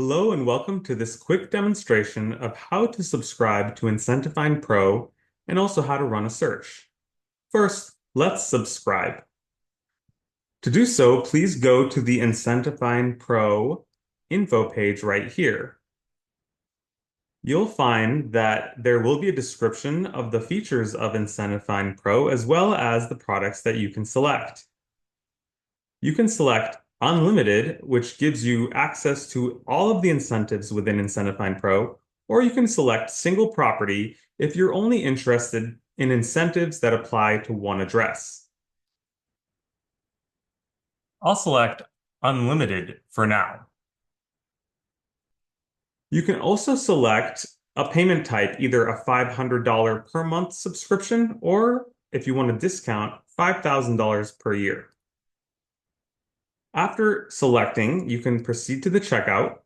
Hello and welcome to this quick demonstration of how to subscribe to IncentiFind Pro and also how to run a search. First, let's subscribe. To do so, please go to the IncentiFind Pro info page right here. You'll find that there will be a description of the features of IncentiFind Pro as well as the products that you can select. You can select Unlimited, which gives you access to all of the incentives within IncentiFind Pro, or you can select Single Property if you're only interested in incentives that apply to one address. I'll select Unlimited for now. You can also select a payment type, either a $500 per month subscription, or if you want a discount, $5,000 per year. After selecting, you can proceed to the checkout,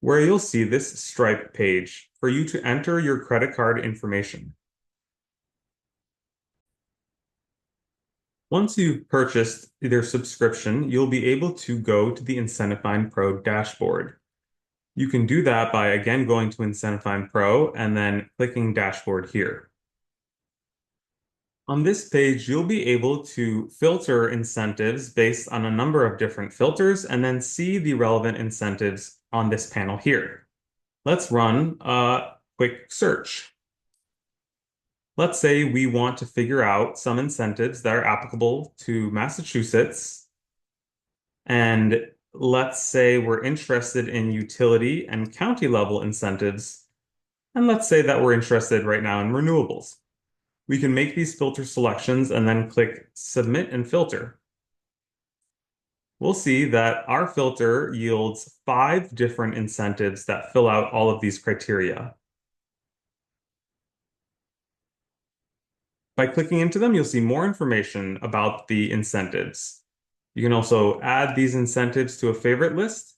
where you'll see this Stripe page for you to enter your credit card information. Once you've purchased their subscription, you'll be able to go to the IncentiFind Pro dashboard. You can do that by again going to IncentiFind Pro and then clicking Dashboard here. On this page, you'll be able to filter incentives based on a number of different filters and then see the relevant incentives on this panel here. Let's run a quick search. Let's say we want to figure out some incentives that are applicable to Massachusetts. And let's say we're interested in utility and county level incentives. And let's say that we're interested right now in renewables. We can make these filter selections and then click Submit and Filter. We'll see that our filter yields 5 different incentives that fill out all of these criteria. By clicking into them, you'll see more information about the incentives. You can also add these incentives to a favorite list.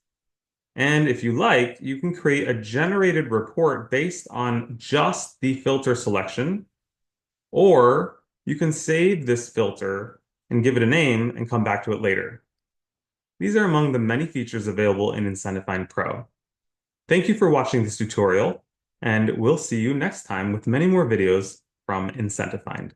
And if you like, you can create a generated report based on just the filter selection, or you can save this filter and give it a name and come back to it later. These are among the many features available in IncentiFind Pro. Thank you for watching this tutorial, and we'll see you next time with many more videos from IncentiFind.